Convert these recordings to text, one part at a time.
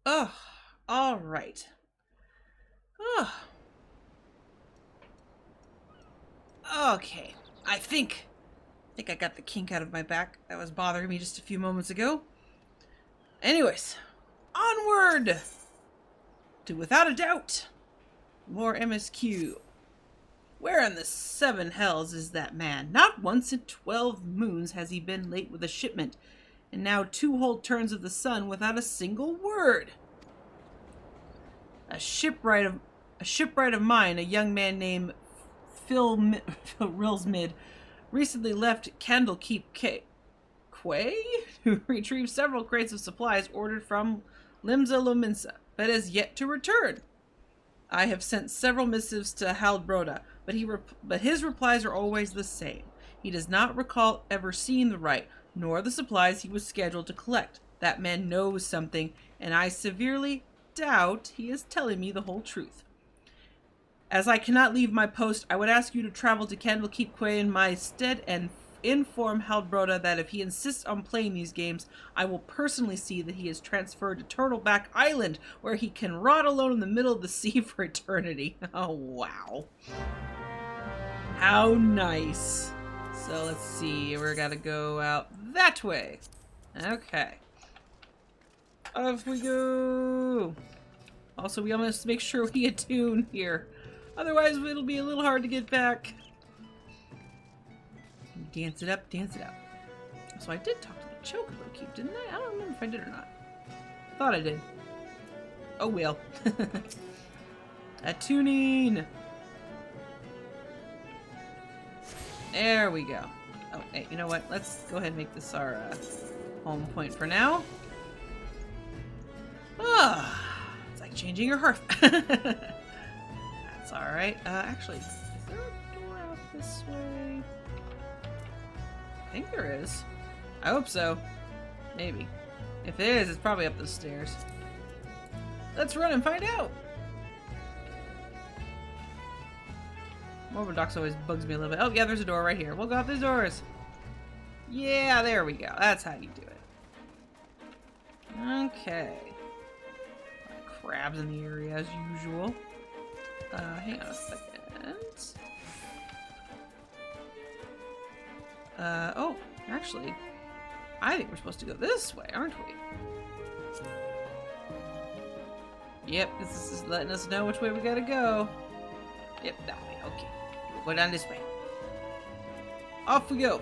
Oh, all right. Oh, okay. I think I got the kink out of my back that was bothering me just a few moments ago. Anyways, onward to without a doubt more MSQ. Where in the seven hells is that man? Not once in 12 moons has he been late with a shipment, and now 2 whole turns of the sun without a single word. A shipwright of mine, a young man named Phil Rilsmid, recently left Candlekeep Quay to retrieve several crates of supplies ordered from Limsa Lominsa, but has yet to return. I have sent several missives to Haldbroda, but his replies are always the same. He does not recall ever seeing the right, nor the supplies he was scheduled to collect. That man knows something, and I severely doubt he is telling me the whole truth. As I cannot leave my post, I would ask you to travel to Candlekeep Quay in my stead and inform Haldbroda that if he insists on playing these games, I will personally see that he is transferred to Turtleback Island, where he can rot alone in the middle of the sea for eternity. Oh, wow. How nice. So let's see, we're gotta go out that way. Okay. Off we go. Also, we must make sure we attune here. Otherwise, it'll be a little hard to get back. Dance it up, dance it up. So I did talk to the Chocobo Cube, didn't I? I don't remember if I did or not. Thought I did. Oh well. Attuning! There we go. Oh, hey, you know what? Let's go ahead and make this our home point for now. Ah, it's like changing your hearth. That's alright. Actually, is there a door out this way? I think there is. I hope so. Maybe. If it is, it's probably up the stairs. Let's run and find out! Morbidox always bugs me a little bit. Oh, yeah, there's a door right here. We'll go out these doors. Yeah, there we go. That's how you do it. Okay. Crabs in the area as usual. Hang on a second. Oh, actually, I think we're supposed to go this way, aren't we? Yep, this is letting us know which way we gotta go. Yep, that way. Okay. We'll go down this way. Off we go.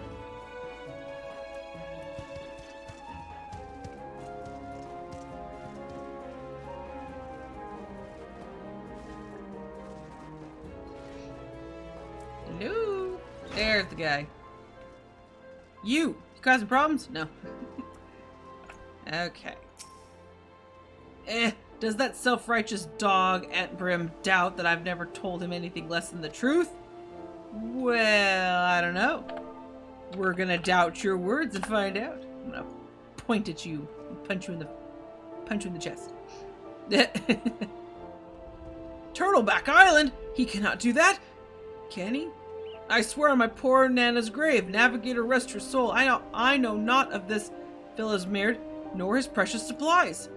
Hello. There's the guy. You causing problems? No. Okay. Does that self-righteous dog, Aunt Brim, doubt that I've never told him anything less than the truth? Well, I don't know. We're gonna doubt your words and find out. I'm gonna point at you and punch you in the chest. Turtleback Island? He cannot do that. Can he? I swear on my poor Nana's grave, Navigator rest her soul, I know not of this Philosmerd, nor his precious supplies.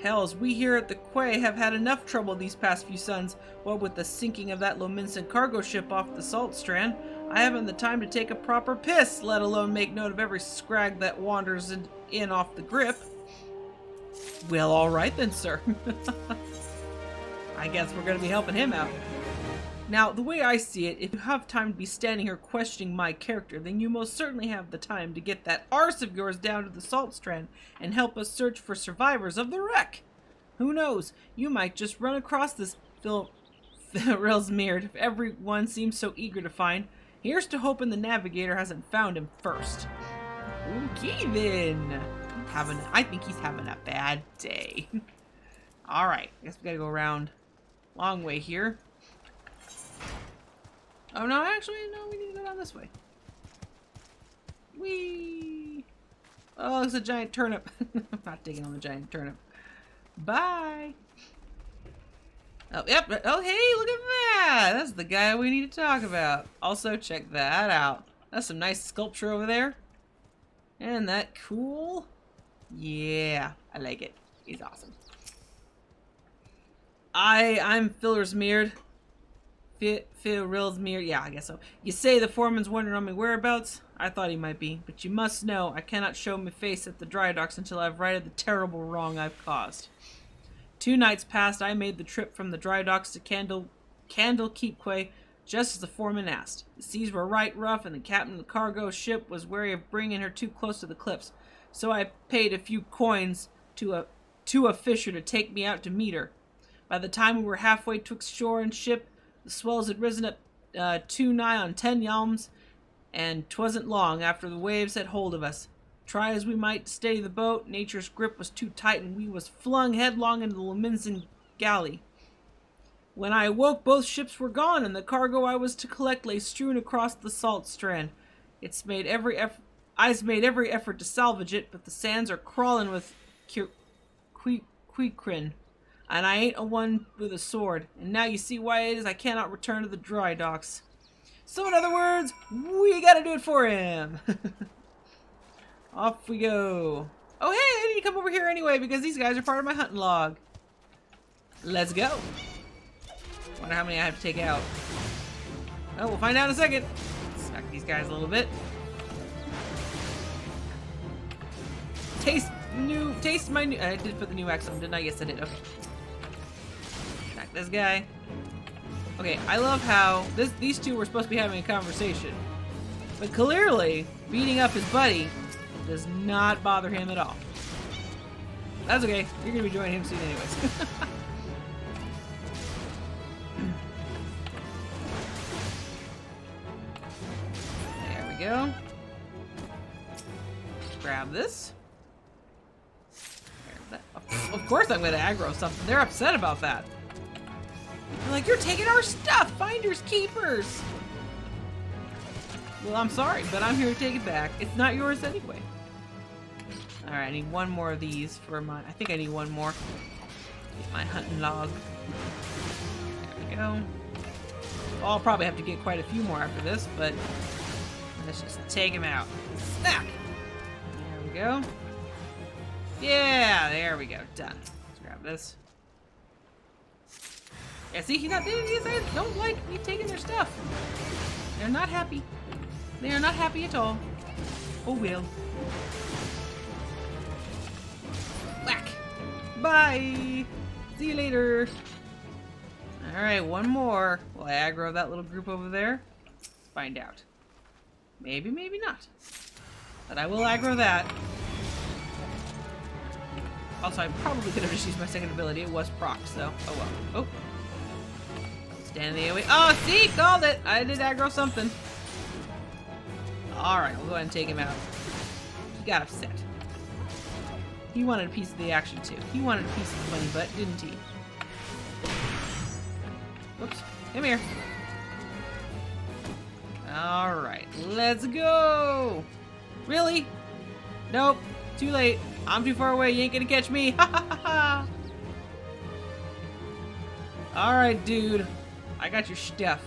Hells, we here at the quay have had enough trouble these past few suns, what with the sinking of that Lominsan cargo ship off the Salt Strand. I haven't the time to take a proper piss, let alone make note of every scrag that wanders in off the grip. Well, alright then, sir. I guess we're gonna be helping him out. Now, the way I see it, if you have time to be standing here questioning my character, then you most certainly have the time to get that arse of yours down to the Salt Strand and help us search for survivors of the wreck. Who knows, you might just run across this Relsmeard if everyone seems so eager to find. Here's to hoping the Navigator hasn't found him first. Okay then. I think he's having a bad day. Alright, I guess we gotta go around long way here. Oh no, actually, no, we need to go down this way. Whee! Oh, it's a giant turnip. I'm not digging on the giant turnip. Bye! Oh, yep. Oh, hey, look at that! That's the guy we need to talk about. Also, check that out. That's some nice sculpture over there. Isn't that cool? Yeah, I like it. He's awesome. I'm Fillersmeared. Rilsmeared. Yeah, I guess so. You say the foreman's wondering on my whereabouts? I thought he might be, but you must know I cannot show my face at the dry docks until I've righted the terrible wrong I've caused. 2 nights past, I made the trip from the dry docks to Candle Keep Quay, just as the foreman asked. The seas were right rough, and the captain of the cargo ship was wary of bringing her too close to the cliffs, so I paid a few coins to a fisher to take me out to meet her. By the time we were halfway twixt shore and ship, the swells had risen up too nigh on 10 yalms, and 'twasn't long after the waves had hold of us. Try as we might to steady the boat, nature's grip was too tight, and we was flung headlong into the Leminson galley. When I awoke, both ships were gone, and the cargo I was to collect lay strewn across the salt strand. I've made every effort to salvage it, but the sands are crawling with queecrin, and I ain't a one with a sword. And now you see why it is I cannot return to the dry docks. So in other words, we gotta do it for him. Off we go. Oh hey, I need to come over here anyway because these guys are part of my hunting log. Let's go. Wonder how many I have to take out. Oh, we'll find out in a second. Smack these guys a little bit. Taste my new... I did put the new axe on, didn't I? Yes, I did. Okay. Smack this guy. Okay, I love how these two were supposed to be having a conversation. But clearly, beating up his buddy does not bother him at all. That's okay. You're going to be joining him soon anyways. There we go. Grab this. Of course I'm going to aggro something. They're upset about that. They're like, you're taking our stuff! Finders keepers! Well, I'm sorry, but I'm here to take it back. It's not yours anyway. Alright, I need one more of these for my... I think I need one more. Get my hunting log. There we go. Well, I'll probably have to get quite a few more after this, but... let's just take him out. Smack! There we go. Yeah, there we go. Done. Let's grab this. Yeah, see, these guys don't like me taking their stuff. They're not happy. They are not happy at all. Oh, well. Whack! Bye! See you later! Alright, one more. Will I aggro that little group over there? Let's find out. Maybe, maybe not. But I will aggro that. Also, I probably could have just used my second ability. It was proc, so oh well. Oh. Stand in the way. Oh, see? Called it! I did aggro something. Alright, we'll go ahead and take him out. He got upset. He wanted a piece of the action, too. He wanted a piece of the bunny butt, didn't he? Oops. Come here. Alright, let's go! Really? Nope. Too late. I'm too far away. You ain't gonna catch me. Ha ha ha ha! Alright, dude. I got your stuff.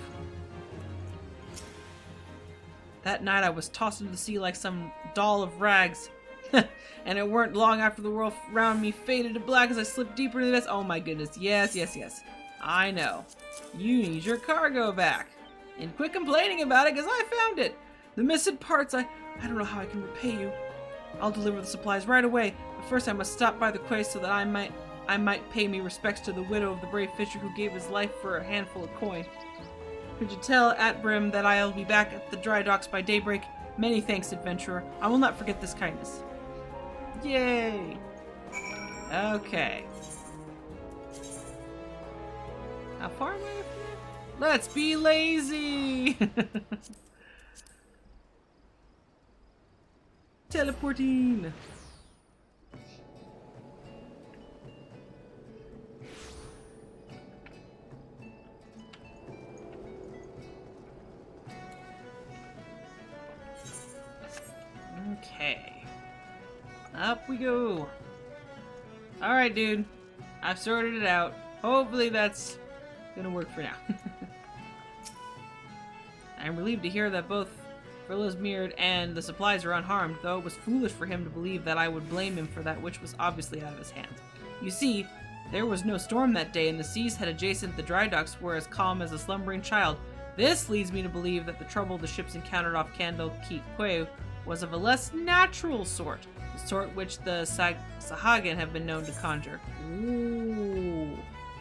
That night I was tossed into the sea like some doll of rags. And it weren't long after the world around me faded to black as I slipped deeper into the mist. Oh my goodness. Yes, yes, yes. I know. You need your cargo back. And quit complaining about it because I found it. The missing parts, I don't know how I can repay you. I'll deliver the supplies right away. But first I must stop by the quay so that I might pay me respects to the widow of the brave fisher who gave his life for a handful of coin. Could you tell Atbrim that I'll be back at the dry docks by daybreak? Many thanks, adventurer. I will not forget this kindness. Yay! Okay. How far am I from there? Let's be lazy! Teleporting! Okay. Up we go. Alright, dude. I've sorted it out. Hopefully that's gonna work for now. I'm relieved to hear that both Frillismeared and the supplies are unharmed, though it was foolish for him to believe that I would blame him for that which was obviously out of his hands. You see, There was no storm that day, and the seas head adjacent to the dry docks were as calm as a slumbering child. This leads me to believe that the trouble the ships encountered off Candle Keep Quay was of a less natural sort, the sort which the Sahagin have been known to conjure. Ooh.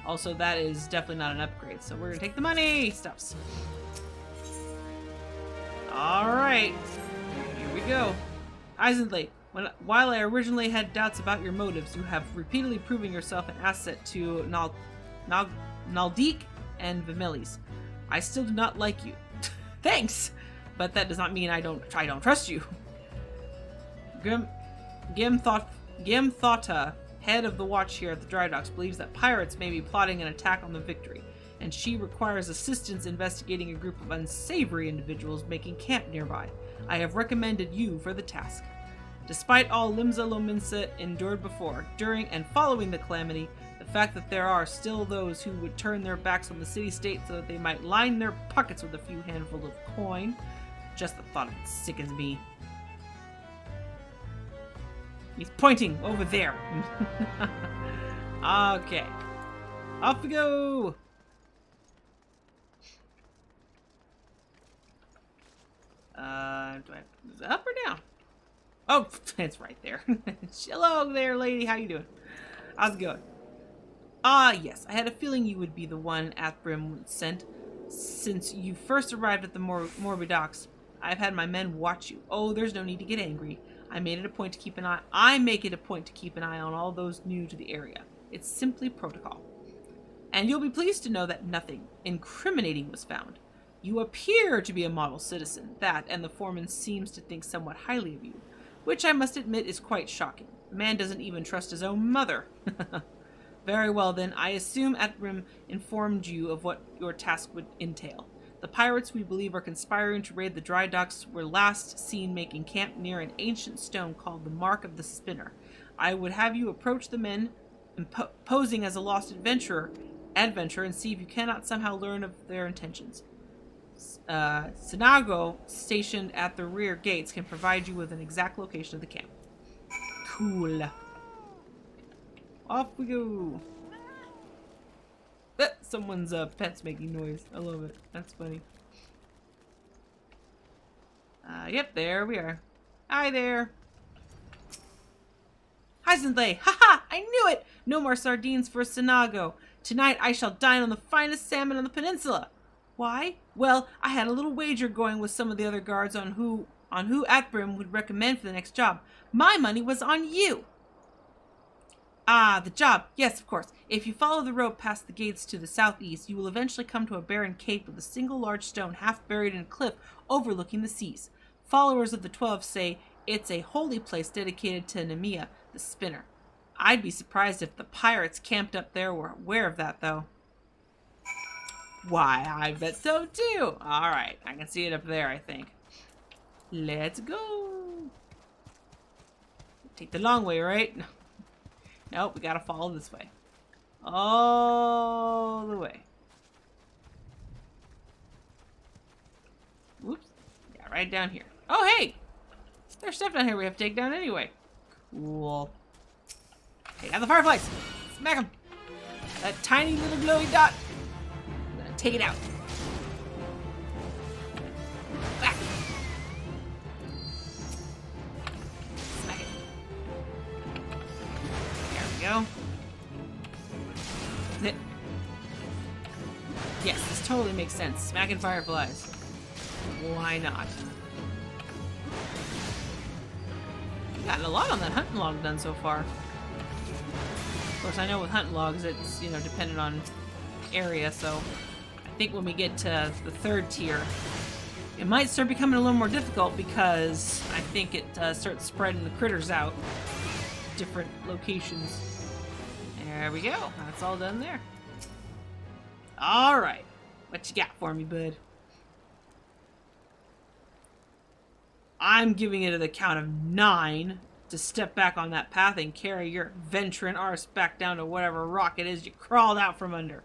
Also, that is definitely not an upgrade, so we're gonna take the money! Stuffs. Alright. Here we go. Eisenley, while I originally had doubts about your motives, you have repeatedly proven yourself an asset to Naldik and Vimelis. I still do not like you. Thanks! But that does not mean I don't trust you. Gimthota, head of the watch here at the dry docks, believes that pirates may be plotting an attack on the Victory, and she requires assistance investigating a group of unsavory individuals making camp nearby. I have recommended you for the task. Despite all Limsa Lominsa endured before, during, and following the calamity, the fact that there are still those who would turn their backs on the city-state so that they might line their pockets with a few handfuls of coin, just the thought of it sickens me. He's pointing over there. Okay. Off we go! Is it up or down? Oh, it's right there. Hello there, lady. How you doing? How's it going? Ah, yes. I had a feeling you would be the one Athbrim sent. Since you first arrived at the Morbid Docks, I've had my men watch you. Oh, there's no need to get angry. I make it a point to keep an eye on all those new to the area. It's simply protocol. And you'll be pleased to know that nothing incriminating was found. You appear to be a model citizen. That, and the foreman seems to think somewhat highly of you, which I must admit is quite shocking. The man doesn't even trust his own mother. Very well then, I assume Athbrim informed you of what your task would entail. The pirates we believe are conspiring to raid the dry docks were last seen making camp near an ancient stone called the Mark of the Spinner. I would have you approach the men, posing as a lost adventurer, and see if you cannot somehow learn of their intentions. Sinago, stationed at the rear gates, can provide you with an exact location of the camp. Cool. Off we go. Someone's pet's making noise. I love it. That's funny. Yep, there we are. Hi there. Heisenley! Haha! I knew it! No more sardines for Sinago. Tonight I shall dine on the finest salmon on the peninsula. Why? Well, I had a little wager going with some of the other guards on who Athbrim would recommend for the next job. My money was on you! Ah, the job. Yes, of course. If you follow the road past the gates to the southeast, you will eventually come to a barren cape with a single large stone half buried in a cliff overlooking the seas. Followers of the 12 say it's a holy place dedicated to Nemea, the spinner. I'd be surprised if the pirates camped up there were aware of that, though. Why, I bet so too. Alright, I can see it up there, I think. Let's go. Take the long way, right? Nope, we gotta follow this way. All the way. Whoops. Yeah, right down here. Oh, hey! There's stuff down here we have to take down anyway. Cool. Take out the fireflies! Smack them! That tiny little glowy dot! I'm gonna take it out. Back! Smack it. There we go. Yes, this totally makes sense. Smacking fireflies. Why not? We've gotten a lot on that hunting log done so far. Of course, I know with hunting logs, it's, you know, dependent on area, so I think when we get to the third tier, it might start becoming a little more difficult because I think it starts spreading the critters out. Different locations. There we go. That's all done there. Alright. What you got for me, bud? I'm giving it the count of 9 to step back on that path and carry your venturing arse back down to whatever rock it is you crawled out from under.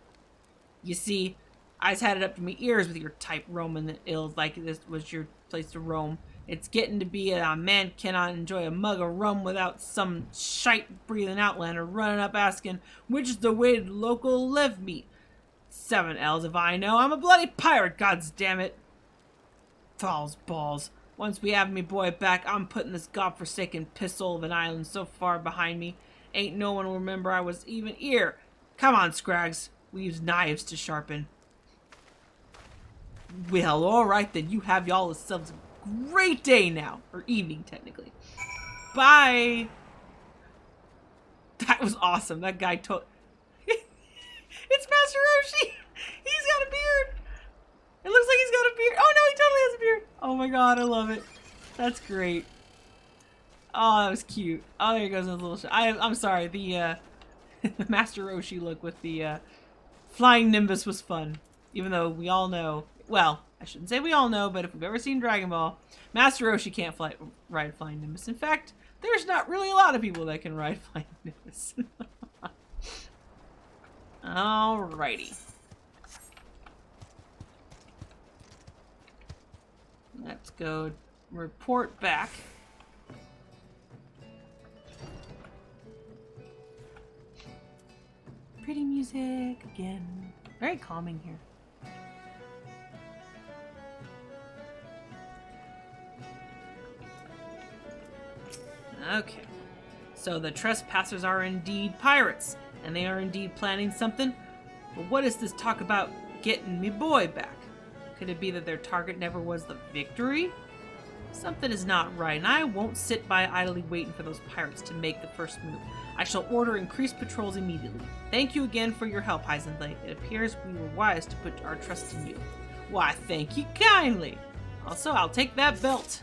You see, I's had it up to my ears with your type roaming the ills like this was your place to roam. It's getting to be a man cannot enjoy a mug of rum without some shite-breathing outlander running up asking, which is the way to local live meat. 7 L's if I know. I'm a bloody pirate, goddamn. Falls balls. Once we have me boy back, I'm putting this godforsaken pistol of an island so far behind me, ain't no one will remember I was even here. Come on, Scrags. We use knives to sharpen. Well, alright then. You have y'all yourselves a great day now. Or evening, technically. Bye. That was awesome. That guy told... It's Master Roshi! He's got a beard! It looks like he's got a beard. Oh no, he totally has a beard. Oh my god, I love it. That's great. Oh, that was cute. Oh, there he goes in his little shot. I'm sorry, the the Master Roshi look with the flying Nimbus was fun. Even though we all know, well, I shouldn't say we all know, but if we've ever seen Dragon Ball, Master Roshi can't ride flying Nimbus. In fact, there's not really a lot of people that can ride flying Nimbus. Alrighty. Let's go report back. Pretty music again. Very calming here. Okay. So the trespassers are indeed pirates, and they are indeed planning something. But what is this talk about getting me boy back? Could it be that their target never was the victory? Something is not right, and I won't sit by idly waiting for those pirates to make the first move. I shall order increased patrols immediately. Thank you again for your help, Heisenblade. It appears we were wise to put our trust in you. Why, thank you kindly. Also, I'll take that belt.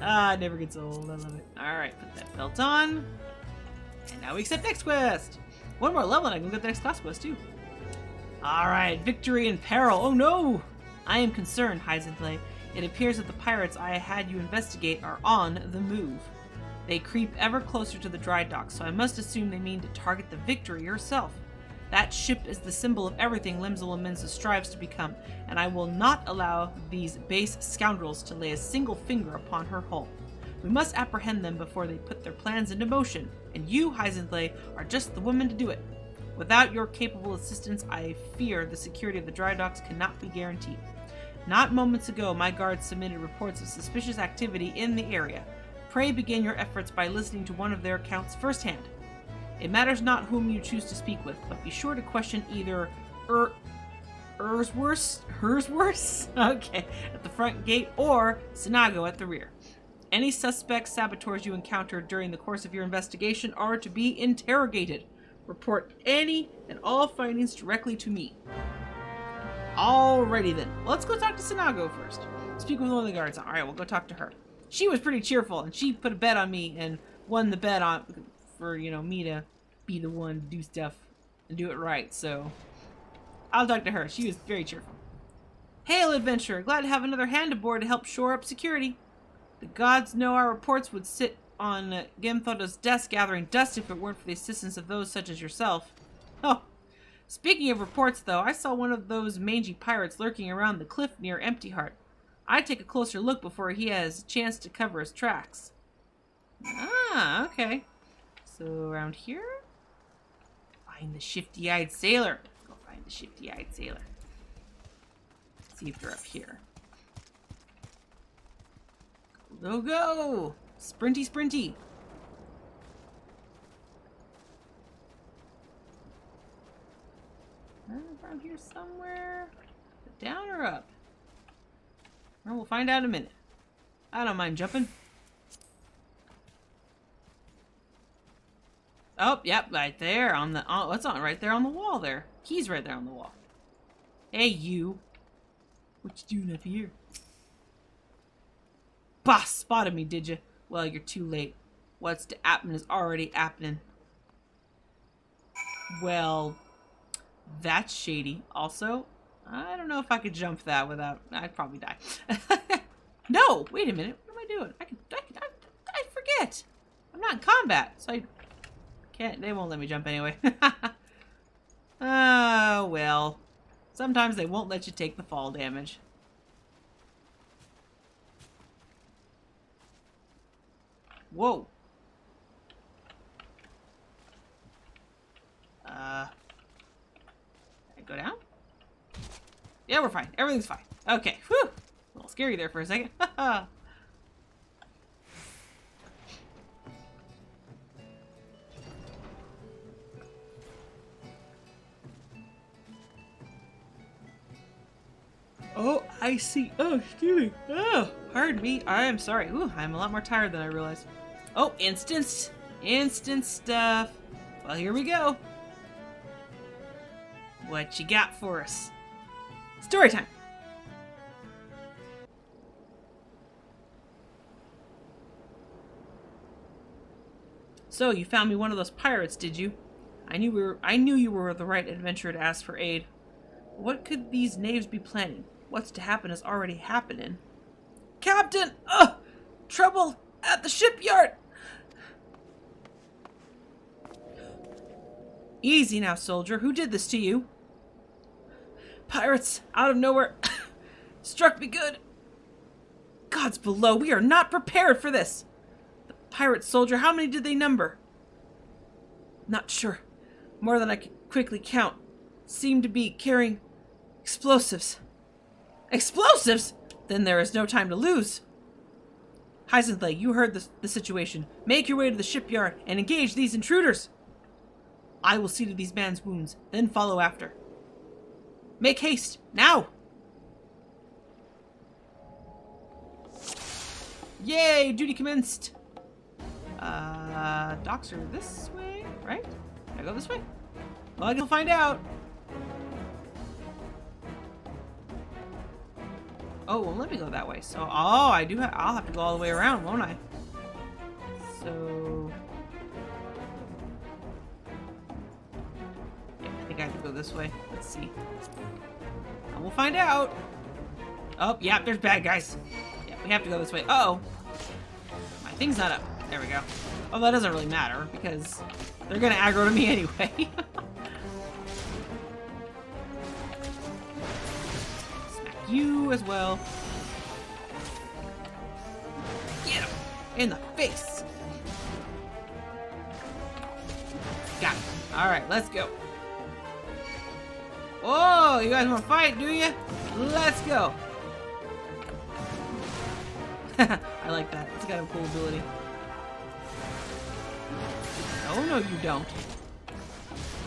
Ah, it never gets old. I love it. Alright, put that belt on. And now we accept next quest. One more level and I can get the next class quest too. Alright, victory in peril. Oh no! I am concerned, Heisenblade. It appears that the pirates I had you investigate are on the move. They creep ever closer to the dry dock, so I must assume they mean to target the Victory herself. That ship is the symbol of everything Limsa Lominsa strives to become, and I will not allow these base scoundrels to lay a single finger upon her hull. We must apprehend them before they put their plans into motion, and you, Heisenblade, are just the woman to do it. Without your capable assistance, I fear the security of the dry docks cannot be guaranteed. Not moments ago, my guards submitted reports of suspicious activity in the area. Pray begin your efforts by listening to one of their accounts firsthand. It matters not whom you choose to speak with, but be sure to question either Hersworth, okay, at the front gate, or Sinago at the rear. Any suspects, saboteurs you encounter during the course of your investigation are to be interrogated. Report any and all findings directly to me. Alrighty then. Well, let's go talk to Sinago first. Speak with one of the guards. Alright, we'll go talk to her. She was pretty cheerful, and she put a bet on me and won the bet on for, you know, me to be the one to do stuff and do it right. So, I'll talk to her. She was very cheerful. Hail, adventurer. Glad to have another hand aboard to help shore up security. The gods know our reports would sit on Gemthoda's desk gathering dust if it weren't for the assistance of those such as yourself. Oh, speaking of reports, though, I saw one of those mangy pirates lurking around the cliff near Empty Heart. I'd take a closer look before he has a chance to cover his tracks. Ah, okay. So, around here? Find the shifty-eyed sailor. Let's go find the shifty-eyed sailor. Let's see if they're up here. Go, go! Sprinty, sprinty! Around here somewhere? Down or up? Well, we'll find out in a minute. I don't mind jumping. Oh, yep, right there on the... Oh, what's on right there on the wall there? Key's right there on the wall. Hey, you. What you doing up here? Bah! Spotted me, did you? Well, you're too late. What's to happen is already happening. Well, that's shady. Also, I don't know if I could jump that without... I'd probably die. No! Wait a minute. What am I doing? I forget. I'm not in combat, so I can't... They won't let me jump anyway. Oh, well. Sometimes they won't let you take the fall damage. Whoa. Go down? Yeah, we're fine. Everything's fine. Okay. Whew. A little scary there for a second. Oh, I see. Oh, excuse me. Oh, pardon me. I am sorry. Ooh, I'm a lot more tired than I realized. Oh, instance. Instant stuff. Well, here we go. What you got for us? Story time. So, you found me one of those pirates, did you? I knew you were the right adventurer to ask for aid. What could these knaves be planning? What's to happen is already happening. Captain! Ugh! Trouble at the shipyard! Easy now, soldier. Who did this to you? Pirates, out of nowhere, struck me good. Gods below, we are not prepared for this. The pirate soldier, how many did they number? Not sure. More than I could quickly count. Seemed to be carrying explosives. Explosives? Then there is no time to lose. Heisenthal, you heard the situation. Make your way to the shipyard and engage these intruders. I will see to these men's wounds, then follow after. Make haste, now! Yay, duty commenced! Docks are this way, right? Can I go this way? Well, I guess we'll find out. Oh, well, let me go that way. So, I'll have to go all the way around, won't I? So... yeah, I think I have to go this way. Let's see. And we'll find out. Oh, yeah, there's bad guys. Yeah, we have to go this way. Uh-oh. My thing's not up. There we go. Oh, that doesn't really matter, because they're gonna aggro to me anyway. Smack you as well. Get him! In the face! Got it. Alright, let's go. Oh, you guys want to fight, do you? Let's go. I like that. It's got a cool ability. Oh, no, you don't.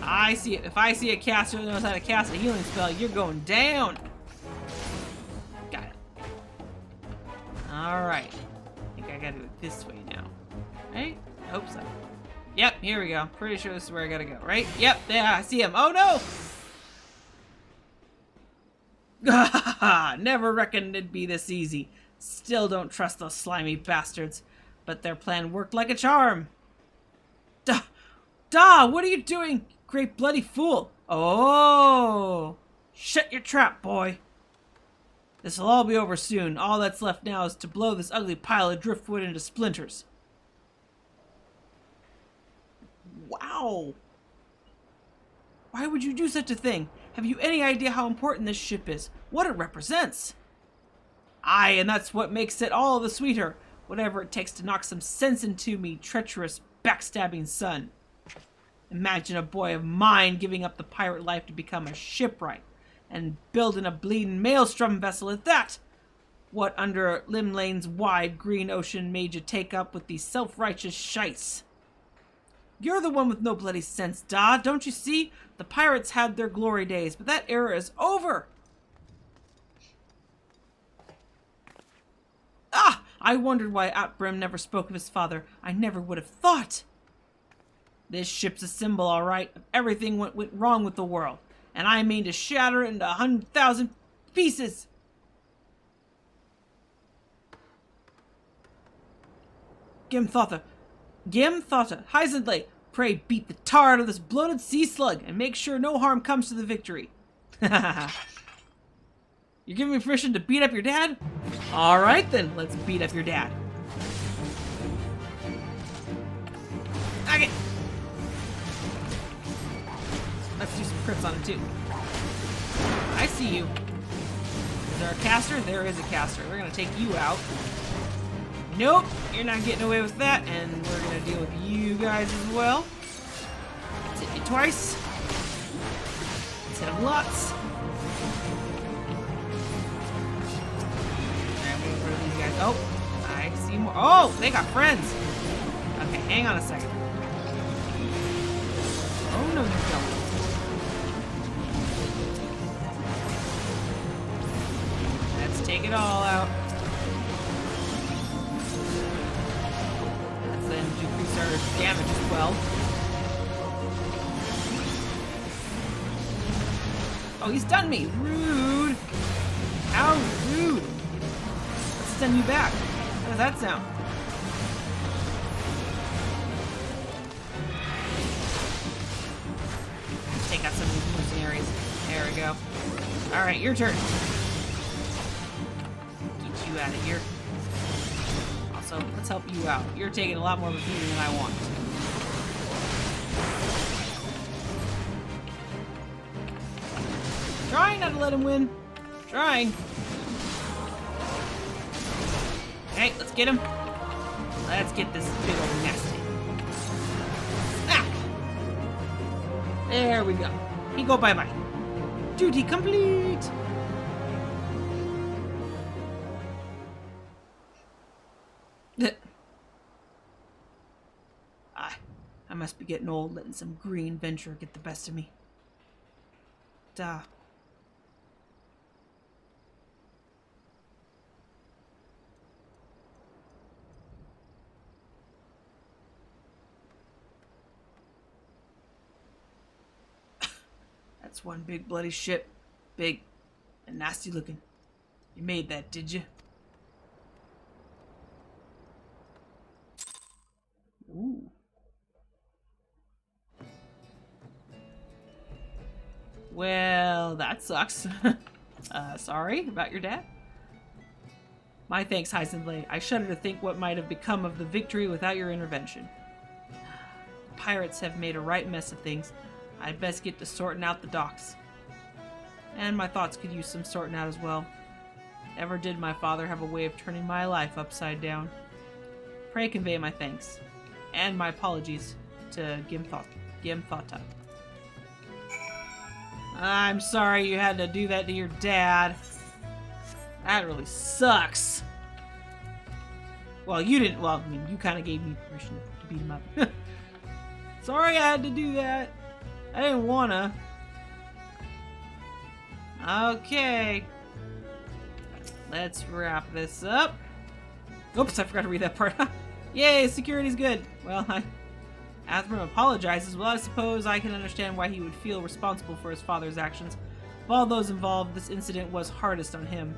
I see it. If I see a caster who knows how to cast a healing spell, you're going down. Got it. Alright. I think I gotta do it this way now. Right? I hope so. Yep, here we go. Pretty sure this is where I gotta go, right? Yep, there, I see him. Oh, no! Never reckoned it'd be this easy. Still don't trust those slimy bastards. But their plan worked like a charm. What are you doing? Great bloody fool. Oh! Shut your trap, boy. This'll all be over soon. All that's left now is to blow this ugly pile of driftwood into splinters. Wow. Why would you do such a thing? Have you any idea how important this ship is? What it represents? Aye, and that's what makes it all the sweeter. Whatever it takes to knock some sense into me, treacherous, backstabbing son. Imagine a boy of mine giving up the pirate life to become a shipwright. And building a bleeding maelstrom vessel at that. What under Limlane's wide green ocean made you take up with these self-righteous shites? You're the one with no bloody sense, don't you see? The pirates had their glory days, but that era is over. Ah! I wondered why Outbrim never spoke of his father. I never would have thought. This ship's a symbol, all right, of everything went wrong with the world. And I mean to shatter it into 100,000 pieces. Gimthotha, Heisenthal, pray beat the tar out of this bloated sea slug and make sure no harm comes to the Victory. You're giving me permission to beat up your dad? Alright then, let's beat up your dad. Okay. Let's do some crits on him too. I see you. Is there a caster? There is a caster. We're gonna take you out. Nope, you're not getting away with that, and we're gonna deal with you guys as well. Let's hit you twice. Let's hit him lots. And we'll rid of these guys. Oh, I see more. Oh, they got friends. Okay, hang on a second. Oh, no, you don't. Let's take it all out. Let's then decrease our damage as well. Oh, he stunned me. Rude. How rude. Let's stun you back. How does that sound? Take out some of these mercenaries. There we go. Alright, your turn. Get you out of here. Also, let's help you out. You're taking a lot more of a beating than I want. Trying not to let him win. Trying. Okay, let's get him. Let's get this big old nasty. Ah! There we go. He go bye-bye. Duty complete! I must be getting old, letting some green venture get the best of me. Duh. That's one big bloody ship. Big and nasty looking. You made that, did you? Ooh. Well, that sucks. Sorry about your dad. My thanks, Heisenblade. I shudder to think what might have become of the victory without your intervention. The pirates have made a right mess of things. I'd best get to sorting out the docks. And my thoughts could use some sorting out as well. Never did my father have a way of turning my life upside down. Pray convey my thanks. And my apologies to Gimthota. I'm sorry you had to do that to your dad. That really sucks. Well, you didn't. Well, I mean, you kind of gave me permission to beat him up. Sorry I had to do that. I didn't wanna. Okay. Let's wrap this up. Oops, I forgot to read that part. Yay, security's good. Well, Athram apologizes. Well, I suppose I can understand why he would feel responsible for his father's actions. Of all those involved, this incident was hardest on him.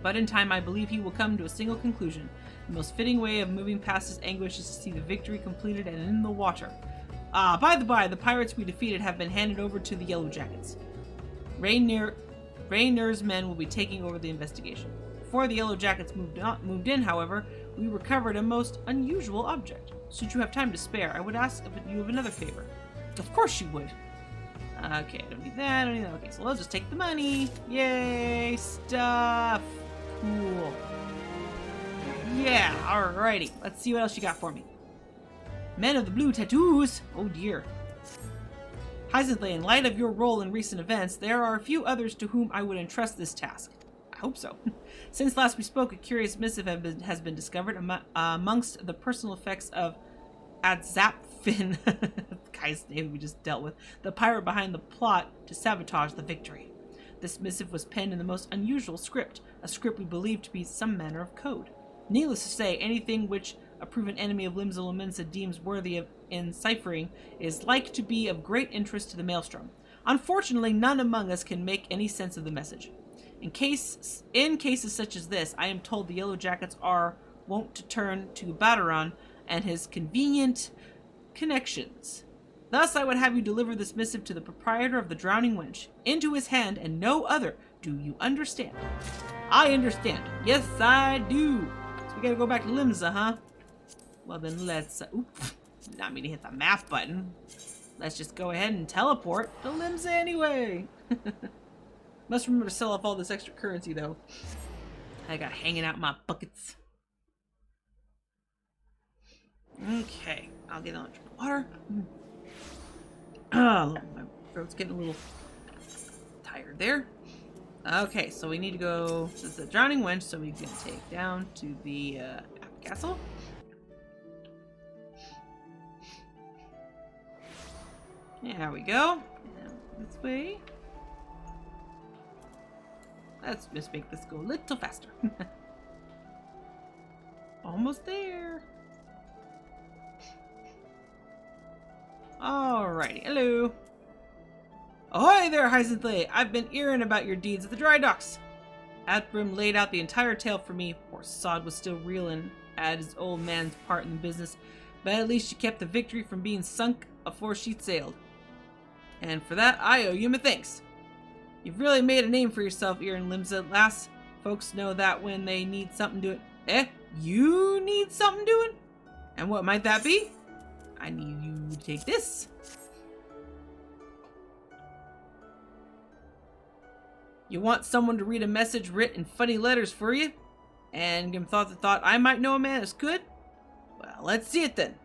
But in time, I believe he will come to a single conclusion. The most fitting way of moving past his anguish is to see the victory completed and in the water. By the by, the pirates we defeated have been handed over to the Yellow Jackets. Rayner's men will be taking over the investigation. Before the Yellow Jackets moved in, however, we recovered a most unusual object. Should you have time to spare, I would ask you of another favor. Of course you would. Okay, I don't need that, I don't need that. Okay, so let's just take the money. Yay, stuff. Cool. Yeah, alrighty. Let's see what else you got for me. Men of the blue tattoos. Oh dear. Heisenblade, in light of your role in recent events, there are a few others to whom I would entrust this task. I hope so. Since last we spoke, a curious missive has been discovered amongst the personal effects of Adzapfin, the guy's name we just dealt with, the pirate behind the plot to sabotage the victory. This missive was penned in the most unusual script, a script we believe to be some manner of code. Needless to say, anything which a proven enemy of Limsa Lominsa deems worthy of enciphering is like to be of great interest to the Maelstrom. Unfortunately, none among us can make any sense of the message. In cases such as this, I am told the Yellow Jackets are wont to turn to Baderon and his convenient connections. Thus, I would have you deliver this missive to the proprietor of the Drowning Wench, into his hand and no other. Do you understand? I understand. Yes, I do. So we gotta go back to Limsa, huh? Well then let's, oops, did not mean to hit the map button. Let's just go ahead and teleport to Limsa anyway. Must remember to sell off all this extra currency, though. I got hanging out in my buckets. Okay, I'll get on drink of water. Oh, my throat's getting a little tired there. Okay, so we need to go. This is the drowning wench, so we can take down to the castle. There we go. This way. Let's just make this go a little faster. Almost there. Alrighty, hello. Ahoy there, Hyacinth. I've been hearing about your deeds at the dry docks. Atbrim laid out the entire tale for me. Poor sod was still reeling at his old man's part in the business, but at least you kept the victory from being sunk afore she sailed. And for that, I owe you my thanks. You've really made a name for yourself here in Limsa, lass. Folks know that when they need something doing. You need something doing? And what might that be? I need you to take this. You want someone to read a message writ in funny letters for you? And give thought I might know a man as could? Well, let's see it then.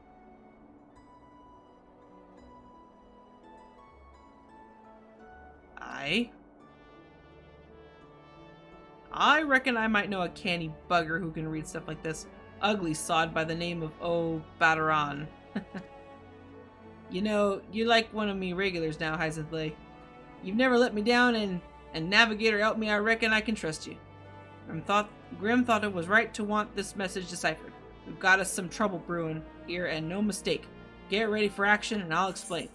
I reckon I might know a canny bugger who can read stuff like this. Ugly sod by the name of Bataran. You know, you're like one of me regulars now, Hyacinth. You've never let me down, and Navigator helped me. I reckon I can trust you. Grim thought it was right to want this message deciphered. We've got us some trouble brewing here, and no mistake. Get ready for action, and I'll explain.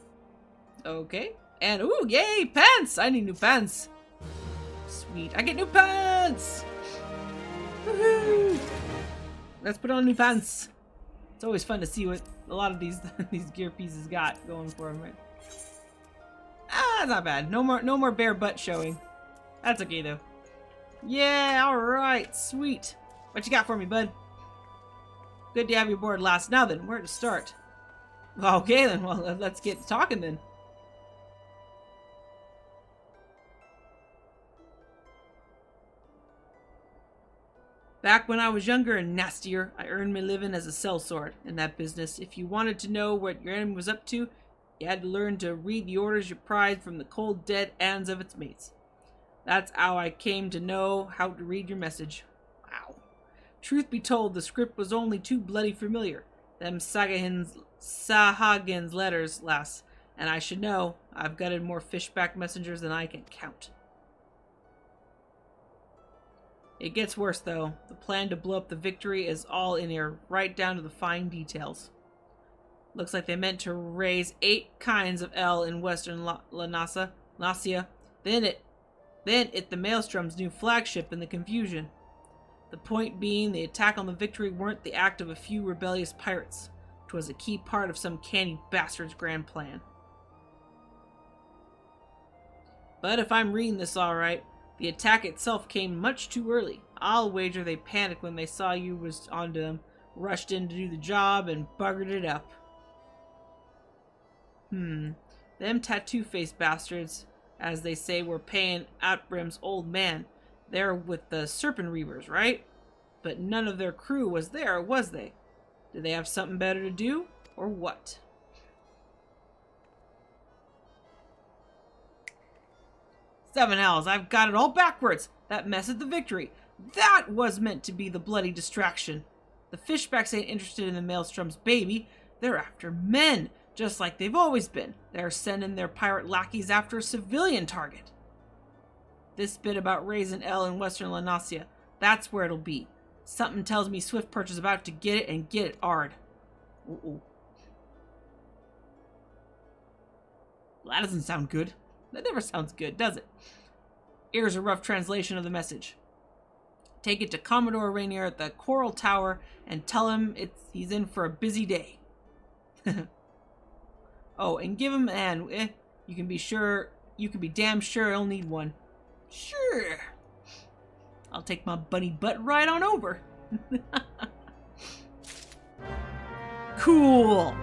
Okay. And, ooh, yay, pants! I need new pants. Sweet. I get new pants! Woohoo! Let's put on new pants. It's always fun to see what a lot of these gear pieces got going for them, right? Ah, not bad. No more bare butt showing. That's okay, though. Yeah, alright, sweet. What you got for me, bud? Good to have you aboard, lass. Now then, where to start? Okay, then. Well, let's get talking, then. Back when I was younger and nastier, I earned my living as a sellsword. In that business, if you wanted to know what your enemy was up to, you had to learn to read the orders you prized from the cold, dead hands of its mates. That's how I came to know how to read your message. Wow. Truth be told, the script was only too bloody familiar. Them Sahagins letters, lass. And I should know, I've gutted more fishback messengers than I can count. It gets worse, though. The plan to blow up the Victory is all in here, right down to the fine details. Looks like they meant to raise 8 kinds of L in western Nasia. Then it the Maelstrom's new flagship in the confusion. The point being, the attack on the Victory weren't the act of a few rebellious pirates. 'Twas a key part of some canny bastard's grand plan. But if I'm reading this all right, the attack itself came much too early. I'll wager they panicked when they saw you was onto them, rushed in to do the job, and buggered it up. Them tattoo-faced bastards, as they say, were paying Atbrim's old man. They're with the Serpent Reavers, right? But none of their crew was there, was they? Did they have something better to do, or what? Seven hells, I've got it all backwards. That mess at the Victory. That was meant to be the bloody distraction. The fishbacks ain't interested in the Maelstrom's baby. They're after men, just like they've always been. They're sending their pirate lackeys after a civilian target. This bit about raising L in western Nasia, that's where it'll be. Something tells me Swiftperch is about to get it, and get it hard. Well, that doesn't sound good. That never sounds good, does it? Here's a rough translation of the message. Take it to Commodore Rainier at the Coral Tower and tell him he's in for a busy day. Oh, and give him an you can be damn sure he'll need one. Sure. I'll take my bunny butt right on over. Cool.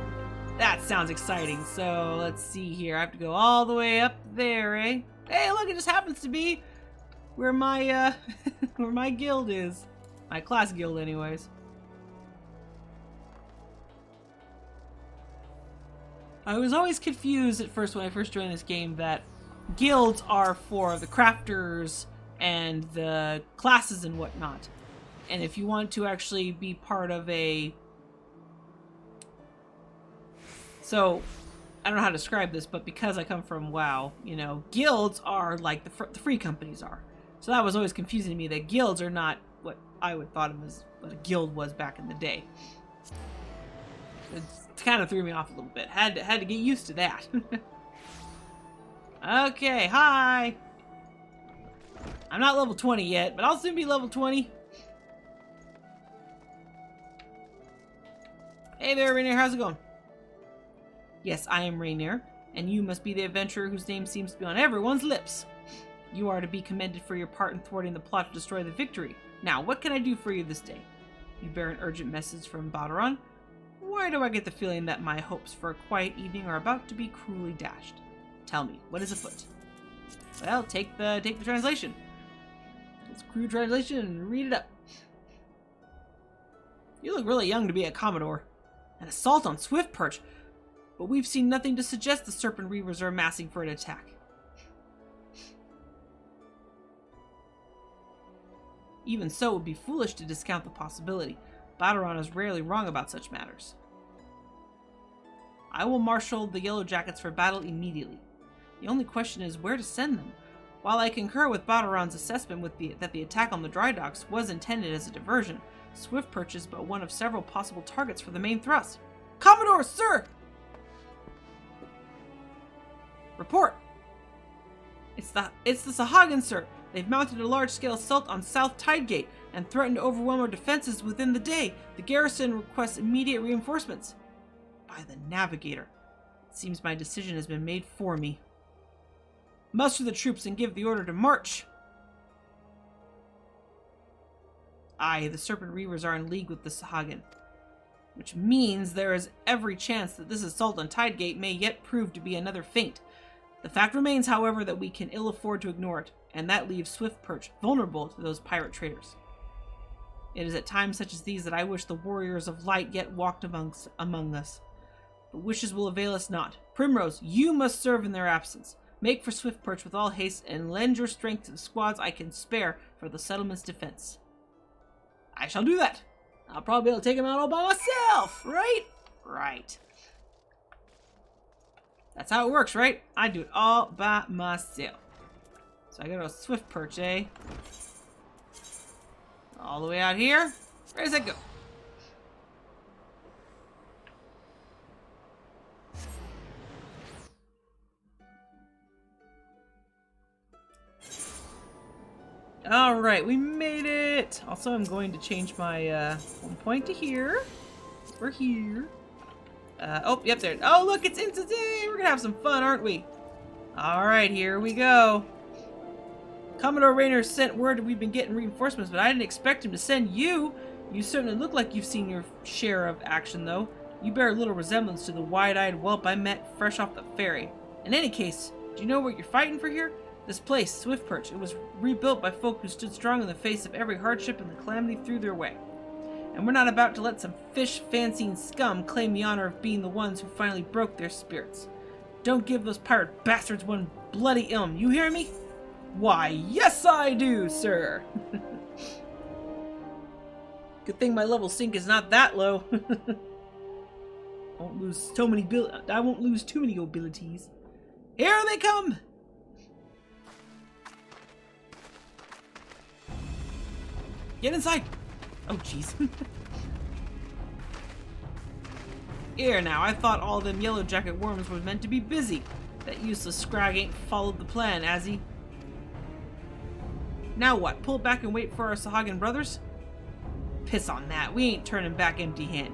That sounds exciting. So let's see here. I have to go all the way up there, eh? Hey, look, it just happens to be where my where my guild is. My class guild, anyways. I was always confused at first when I first joined this game that guilds are for the crafters and the classes and whatnot. And if you want to actually be part of a... So, I don't know how to describe this, but because I come from WoW, you know, guilds are like the free companies are. So that was always confusing to me, that guilds are not what I would thought of as what a guild was back in the day. It kind of threw me off a little bit. Had to get used to that. Okay, hi! I'm not level 20 yet, but I'll soon be level 20. Hey there, Rainier, how's it going? Yes, I am Rainier, and you must be the adventurer whose name seems to be on everyone's lips. You are to be commended for your part in thwarting the plot to destroy the victory. Now, what can I do for you this day? You bear an urgent message from Badaron. Why do I get the feeling that my hopes for a quiet evening are about to be cruelly dashed? Tell me, what is afoot? Well, take the translation. It's a crude translation and read it up. You look really young to be a Commodore. An assault on Swift Perch, but we've seen nothing to suggest the Serpent Reavers are amassing for an attack. Even so, it would be foolish to discount the possibility. Badaron is rarely wrong about such matters. I will marshal the Yellow Jackets for battle immediately. The only question is where to send them. While I concur with Badaron's assessment that the attack on the dry docks was intended as a diversion, Swift Perch is but one of several possible targets for the main thrust. Commodore, sir! Report! It's the Sahagin, sir. They've mounted a large-scale assault on South Tidegate and threatened to overwhelm our defenses within the day. The garrison requests immediate reinforcements. By the Navigator. It seems my decision has been made for me. Muster the troops and give the order to march. Aye, the Serpent Reavers are in league with the Sahagin, which means there is every chance that this assault on Tidegate may yet prove to be another feint. The fact remains, however, that we can ill afford to ignore it, and that leaves Swift Perch vulnerable to those pirate traders. It is at times such as these that I wish the warriors of light yet walked among us. But wishes will avail us not. Primrose, you must serve in their absence. Make for Swift Perch with all haste, and lend your strength to the squads I can spare for the settlement's defense. I shall do that. I'll probably be able to take them out all by myself, right? Right. That's how it works, right? I do it all by myself. So I go to a Swift Perch, eh? All the way out here. Where does that go? Alright, we made it! Also, I'm going to change my home point to here. We're here. Oh, yep, there. Oh, look, it's instant day! We're gonna have some fun, aren't we? Alright, here we go. Commodore Rainier sent word that we've been getting reinforcements, but I didn't expect him to send you. You certainly look like you've seen your share of action, though. You bear little resemblance to the wide-eyed whelp I met fresh off the ferry. In any case, do you know what you're fighting for here? This place, Swift Perch, it was rebuilt by folk who stood strong in the face of every hardship and the calamity threw their way. And we're not about to let some fish-fancying scum claim the honor of being the ones who finally broke their spirits. Don't give those pirate bastards one bloody ilm, you hear me? Why, yes I do, sir! Good thing my level sync is not that low. I won't lose too many abilities. Here they come! Get inside! Oh, jeez. Here now, I thought all them Yellow Jacket worms were meant to be busy. That useless scrag ain't followed the plan, has he? Now what? Pull back and wait for our Sahagin brothers? Piss on that. We ain't turning back empty-handed.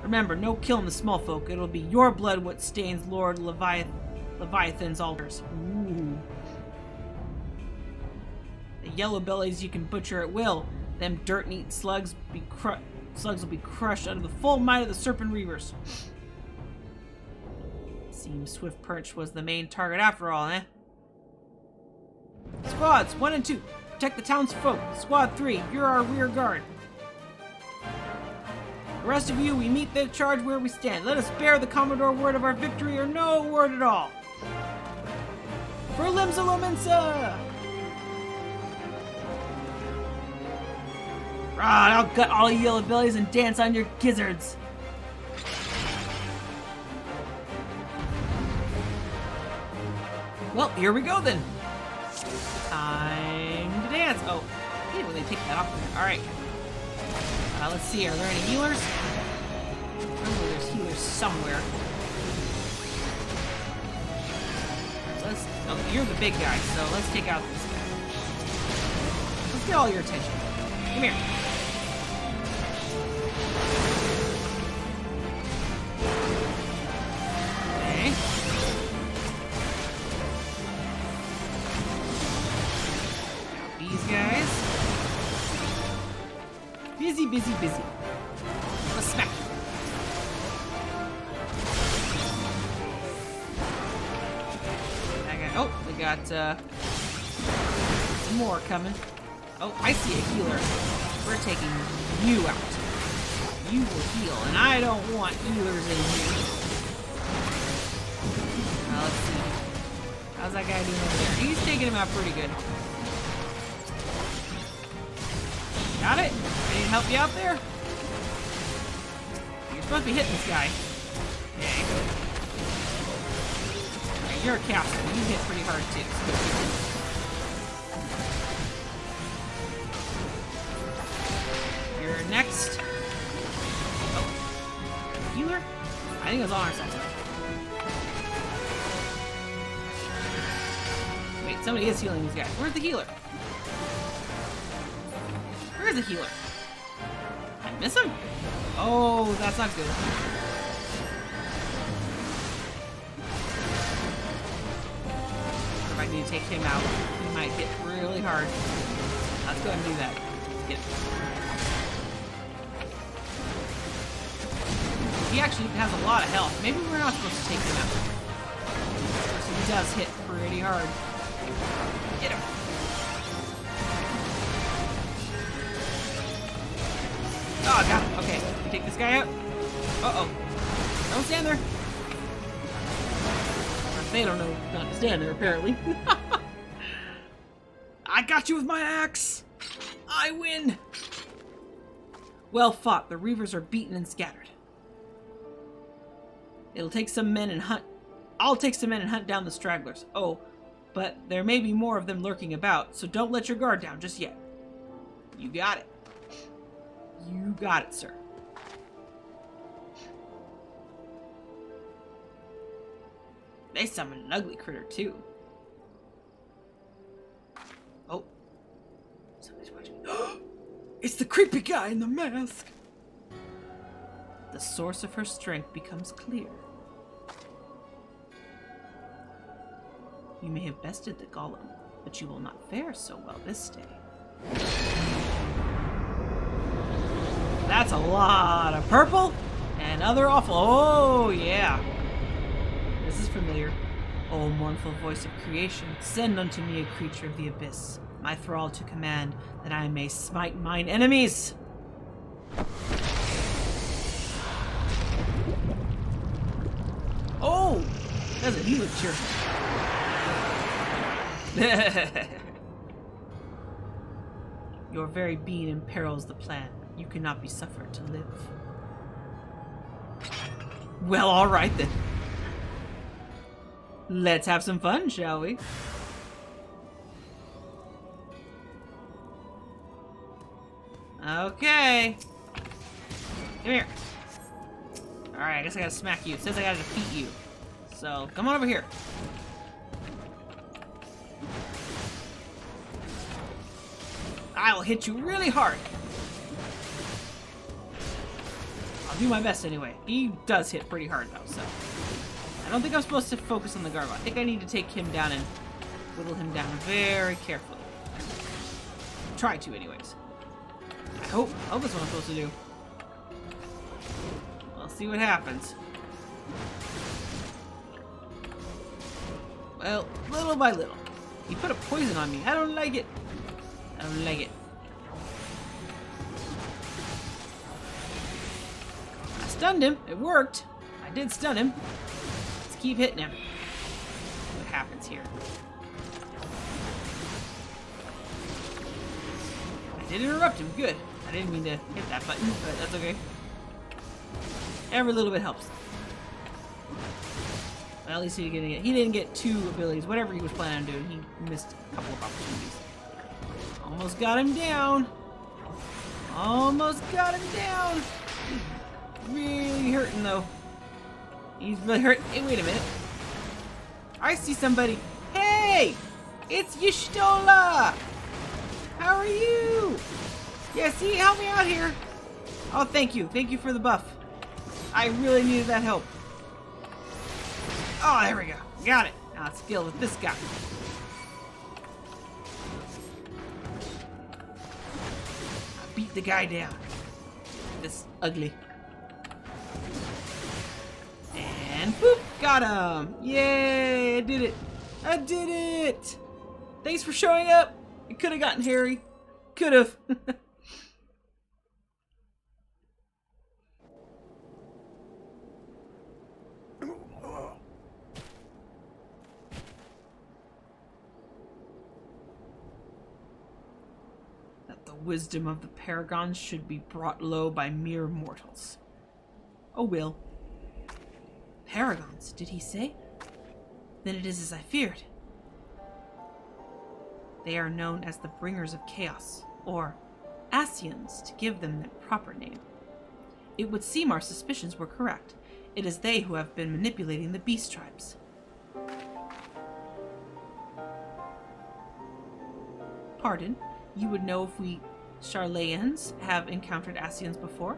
Remember, no killing the small folk. It'll be your blood what stains Lord Leviathan's altars. Ooh. The yellow bellies you can butcher at will. Them dirt-eating slugs will be crushed under the full might of the Serpent Reavers. Seems Swift Perch was the main target after all, eh? Squads 1 and 2, Protect the townsfolk. Squad 3, you're our rear guard. The rest of you, we meet the charge where we stand. Let us bear the Commodore word of our victory or no word at all. For Limsa Lominsa! I'll gut all you yellow bellies and dance on your gizzards. Well, here we go then. Time to dance. Oh, I didn't really take that off. Alright. Let's see. Are there any healers? Remember, there's healers somewhere. Oh, you're the big guy, so let's take out this guy. Let's get all your attention. Come here. Okay. These guys. Busy, busy, busy. Let's smack you. Oh, we got some more coming. Oh, I see a healer. We're taking you out. You will heal, and I don't want healers in here. Now, let's see. How's that guy doing over there? He's taking him out pretty good. Got it? I need to help you out there? You're supposed to be hitting this guy. Okay. You're a caster. You hit pretty hard too. You're next. Oh. Healer? I think it was on ourselves. Wait, somebody is healing these guys. Where's the healer? Where's the healer? I miss him? Oh, that's not good. I need to take him out. He might hit really hard. Let's go ahead and do that. Get him. He actually has a lot of health. Maybe we're not supposed to take him out. So he does hit pretty hard. Get him. Oh, I got him. Okay, we take this guy out. Uh-oh. Don't stand there. They don't know not to stand there, apparently. I got you with my axe! I win! Well fought. The Reavers are beaten and scattered. I'll take some men and hunt down the stragglers. Oh, but there may be more of them lurking about, so don't let your guard down just yet. You got it. You got it, sir. They summoned an ugly critter, too. Oh. Somebody's watching me. It's the creepy guy in the mask! The source of her strength becomes clear. You may have bested the golem, but you will not fare so well this day. That's a lot of purple and other awful. Oh, yeah. This is familiar. O mournful voice of creation, send unto me a creature of the abyss, my thrall to command, that I may smite mine enemies. Oh! Doesn't he look cheerful? Your very being imperils the plan. You cannot be suffered to live. Well, all right then. Let's have some fun, shall we? Okay. Come here. Alright, I guess I gotta smack you. It says I gotta defeat you. So, come on over here. I'll hit you really hard. I'll do my best anyway. He does hit pretty hard though, so. I don't think I'm supposed to focus on the gargoyle. I think I need to take him down and whittle him down very carefully. Try to, anyways. I hope that's what I'm supposed to do. We'll see what happens. Well, little by little. He put a poison on me. I don't like it. don't like it. I stunned him. It worked. I did stun him. Let's keep hitting him. See what happens here. I did interrupt him. Good. I didn't mean to hit that button, but that's okay. Every little bit helps. Well, at least he didn't get 2 abilities. Whatever he was planning on doing, he missed a couple of opportunities. Almost got him down. Almost got him down. He's really hurting, though. He's really hurt. Hey, wait a minute. I see somebody. Hey! It's Y'shtola! How are you? Yeah, see? Help me out here. Oh, thank you. Thank you for the buff. I really needed that help. Oh, there we go. Got it. Now let's deal with this guy. Beat the guy down. This ugly. And boop! Got him! Yay! I did it! I did it! Thanks for showing up! It could have gotten hairy. Could have. Wisdom of the paragons should be brought low by mere mortals. Oh, will. Paragons, did he say? Then it is as I feared. They are known as the bringers of chaos, or Ascians, to give them their proper name. It would seem our suspicions were correct. It is they who have been manipulating the beast tribes. Pardon? You would know if we Charlayans have encountered Ascians before?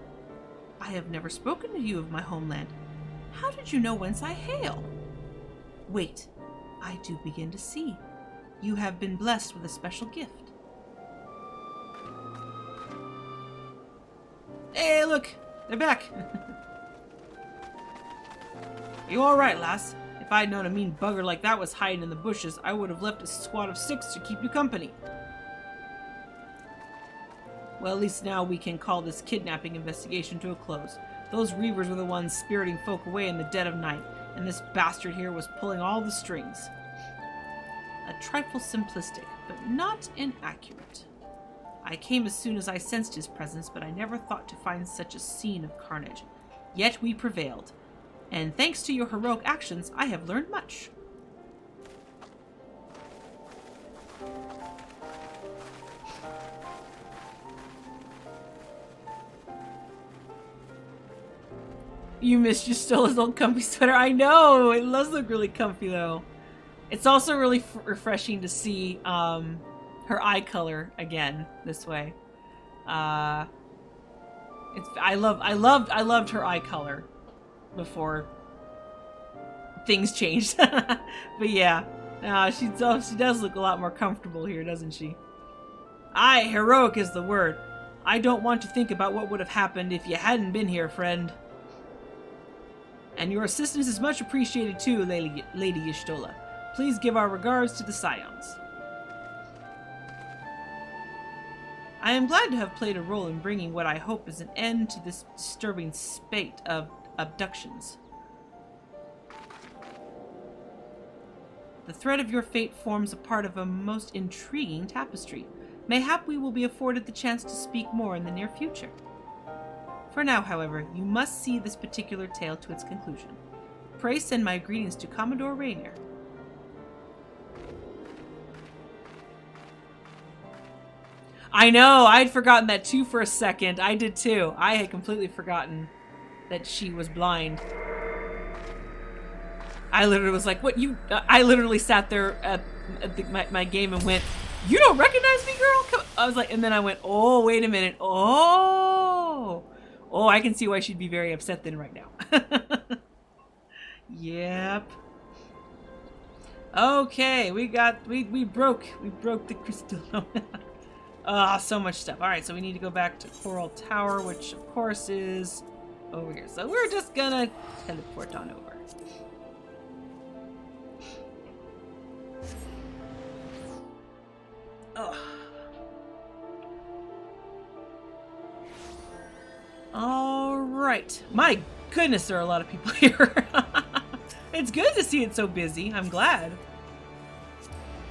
I have never spoken to you of my homeland. How did you know whence I hail? Wait, I do begin to see. You have been blessed with a special gift. Hey, look! They're back! Are you alright, lass? If I'd known a mean bugger like that was hiding in the bushes, I would have left a squad of 6 to keep you company. Well, at least now we can call this kidnapping investigation to a close. Those reavers were the ones spiriting folk away in the dead of night, and this bastard here was pulling all the strings. A trifle simplistic, but not inaccurate. I came as soon as I sensed his presence, but I never thought to find such a scene of carnage. Yet we prevailed, and thanks to your heroic actions, I have learned much. You missed Y'shtola's old comfy sweater. I know! It does look really comfy, though. It's also really refreshing to see her eye color again this way. I loved her eye color before things changed. But yeah, she does look a lot more comfortable here, doesn't she? Aye, heroic is the word. I don't want to think about what would have happened if you hadn't been here, friend. And your assistance is much appreciated too, Lady Y'shtola. Please give our regards to the Scions. I am glad to have played a role in bringing what I hope is an end to this disturbing spate of abductions. The thread of your fate forms a part of a most intriguing tapestry. Mayhap we will be afforded the chance to speak more in the near future. For now, however, you must see this particular tale to its conclusion. Pray send my greetings to Commodore Rainier. I know! I'd forgotten that too for a second. I did too. I had completely forgotten that she was blind. I literally was like, what you... I literally sat there at my game and went, you don't recognize me, girl? Come. I was like, and then I went, oh, wait a minute. Oh, I can see why she'd be very upset then right now. Yep. Okay, we broke the crystal. Ah, so much stuff. All right, so we need to go back to Coral Tower, which of course is over here. So we're just gonna teleport on over. Oh. right. My goodness, there are a lot of people here. It's good to see it so busy. I'm glad.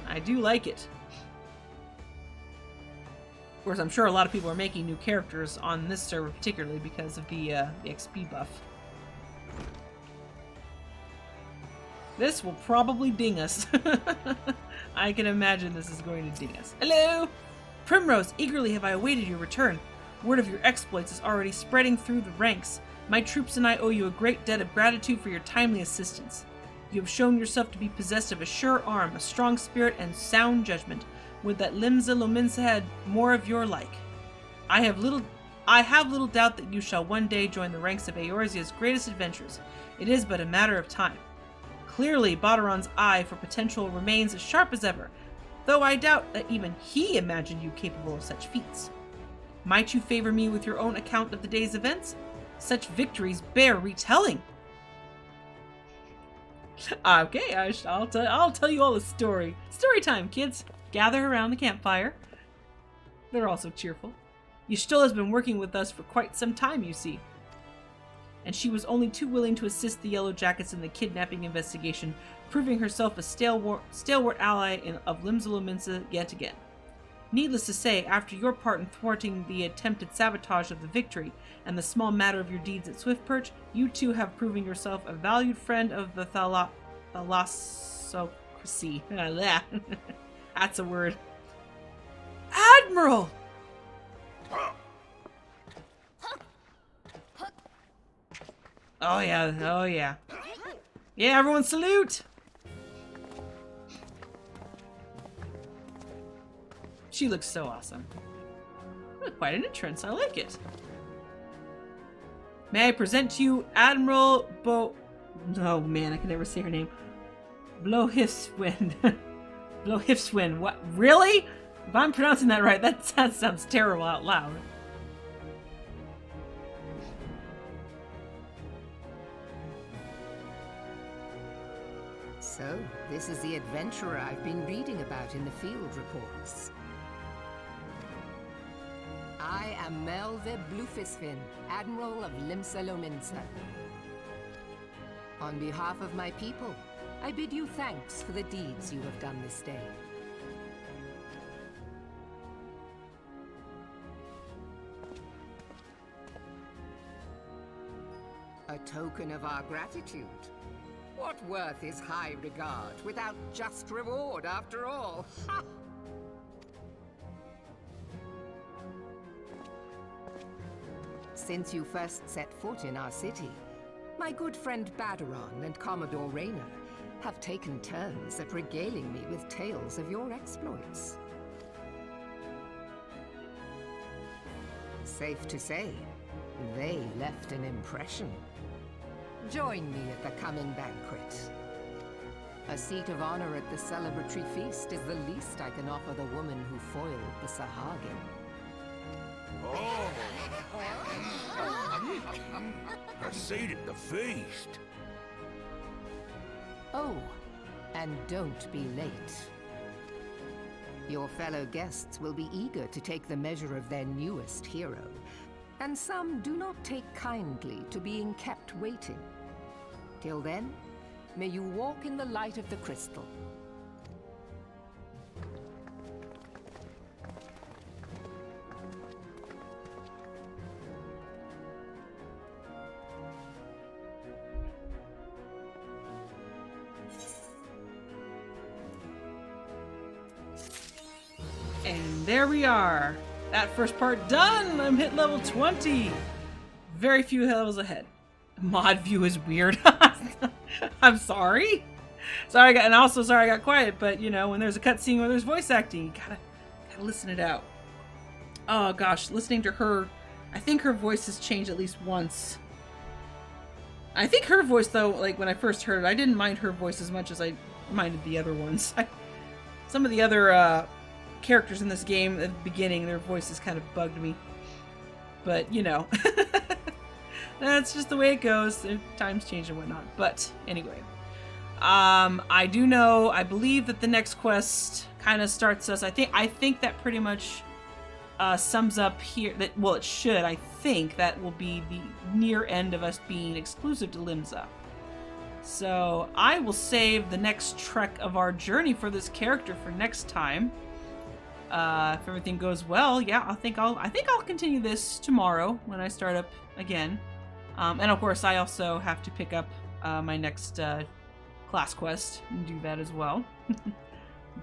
I do like it. Of course, I'm sure a lot of people are making new characters on this server, particularly because of the XP buff. This will probably ding us. I can imagine this is going to ding us. Hello! Primrose, eagerly have I awaited your return. Word of your exploits is already spreading through the ranks. My troops and I owe you a great debt of gratitude for your timely assistance. You have shown yourself to be possessed of a sure arm, a strong spirit, and sound judgment. Would that Limsa Lominsa had more of your like. I have little doubt that you shall one day join the ranks of Eorzea's greatest adventures. It is but a matter of time. Clearly, Badoran's eye for potential remains as sharp as ever, though I doubt that even he imagined you capable of such feats. Might you favor me with your own account of the day's events? Such victories bear retelling. Okay, I'll tell you all the story. Story time, kids. Gather around the campfire. They're all so cheerful. Yashtil has been working with us for quite some time, you see. And she was only too willing to assist the Yellow Jackets in the kidnapping investigation, proving herself a stalwart ally of Limsa Lominsa yet again. Needless to say, after your part in thwarting the attempted sabotage of the victory and the small matter of your deeds at Swiftperch, you too have proven yourself a valued friend of the thalassocracy. That's a word. Admiral! Oh yeah, oh yeah. Yeah, everyone salute! She looks so awesome. Oh, quite an entrance, I like it. May I present to you Admiral Oh man, I can never say her name. Blohifswind. Blohifswind, what? Really? If I'm pronouncing that right, that sounds terrible out loud. So, this is the adventurer I've been reading about in the field reports. I am Melve Blufisvin, Admiral of Limsa Lominsa. On behalf of my people, I bid you thanks for the deeds you have done this day. A token of our gratitude. What worth is high regard without just reward, after all? Ha! Since you first set foot in our city, my good friend Badoran and Commodore Rayner have taken turns at regaling me with tales of your exploits. Safe to say, they left an impression. Join me at the coming banquet. A seat of honor at the celebratory feast is the least I can offer the woman who foiled the Sahagin. Oh! A seat at the feast! Oh, and don't be late. Your fellow guests will be eager to take the measure of their newest hero, and some do not take kindly to being kept waiting. Till then, may you walk in the light of the crystal. And there we are. That first part done! I'm hit level 20! Very few levels ahead. Mod view is weird. I'm sorry. And also sorry I got quiet, but you know, when there's a cutscene where there's voice acting, you gotta listen it out. Oh gosh, listening to her, I think her voice has changed at least once. I think her voice though, like when I first heard it, I didn't mind her voice as much as I minded the other ones. Some of the other characters in this game at the beginning, their voices kind of bugged me. But, you know, that's just the way it goes. Times change and whatnot. But, anyway. I believe that the next quest kind of starts us. I think that pretty much sums up here that, well, it should, I think, that will be the near end of us being exclusive to Limsa. So I will save the next trek of our journey for this character for next time. If everything goes well, yeah, I think I'll continue this tomorrow when I start up again. And of course, I also have to pick up my next class quest and do that as well.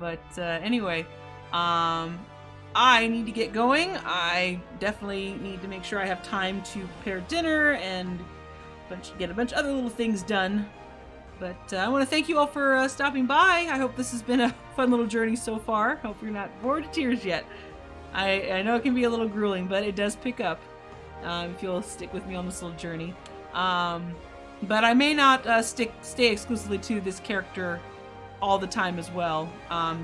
But anyway, I need to get going. I definitely need to make sure I have time to prepare dinner and get a bunch of other little things done. But I want to thank you all for stopping by. I hope this has been a fun little journey so far. Hope you're not bored to tears yet. I know it can be a little grueling, but it does pick up if you'll stick with me on this little journey. But I may not stay exclusively to this character all the time as well,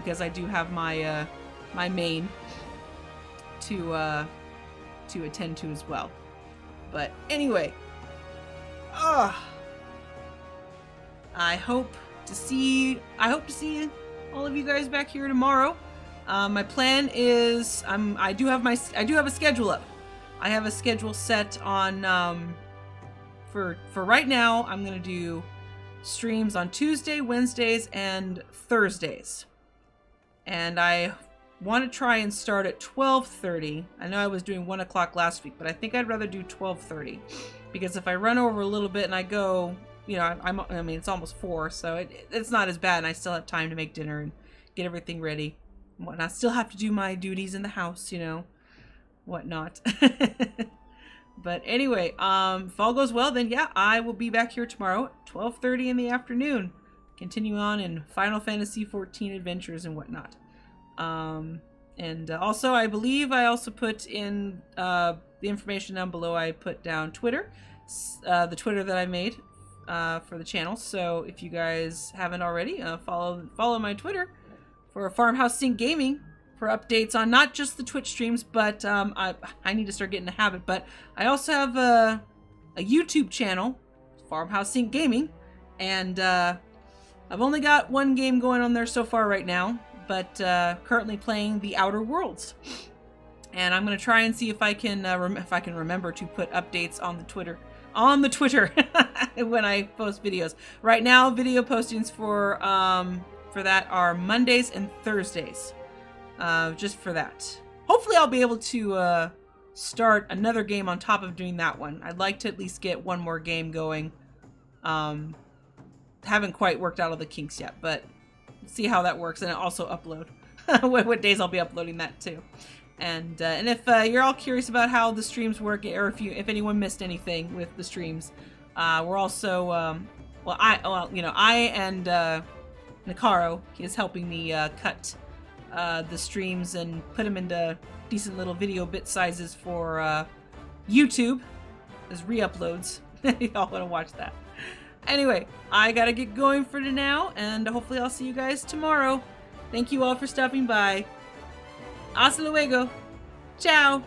because I do have my my main to attend to as well. But anyway, I hope to see all of you guys back here tomorrow. My plan is I do have a schedule up. I have a schedule set on for right now. I'm gonna do streams on Tuesday, Wednesdays, and Thursdays, and I want to try and start at 12:30. I know I was doing 1 o'clock last week, but I think I'd rather do 12:30, because if I run over a little bit and I go, you know, I mean, it's almost 4, so it's not as bad, and I still have time to make dinner and get everything ready and whatnot. I still have to do my duties in the house, you know, whatnot. But anyway, if all goes well, then yeah, I will be back here tomorrow at 12:30 in the afternoon, continue on in Final Fantasy XIV adventures and whatnot. And also, I believe I also put in the information down below. I put down Twitter, the Twitter that I made for the channel. So if you guys haven't already, follow my Twitter for Farmhouse Sync Gaming for updates on not just the Twitch streams, but I need to start getting the habit. But I also have a YouTube channel, Farmhouse Sync Gaming, and I've only got one game going on there so far right now, but currently playing The Outer Worlds. And I'm gonna try and see if I can remember to put updates on the Twitter when I post videos. Right now, video postings for that are Mondays and Thursdays. Just for that. Hopefully I'll be able to start another game on top of doing that one. I'd like to at least get one more game going. Haven't quite worked out all the kinks yet, but see how that works, and also upload what days I'll be uploading that too. And if you're all curious about how the streams work, or if anyone missed anything with the streams, we're also I and Nikaro, he is helping me cut the streams and put them into decent little video bit sizes for YouTube as re-uploads. Y'all want to watch that. Anyway, I gotta get going for now, and hopefully I'll see you guys tomorrow. Thank you all for stopping by. Hasta luego. Ciao.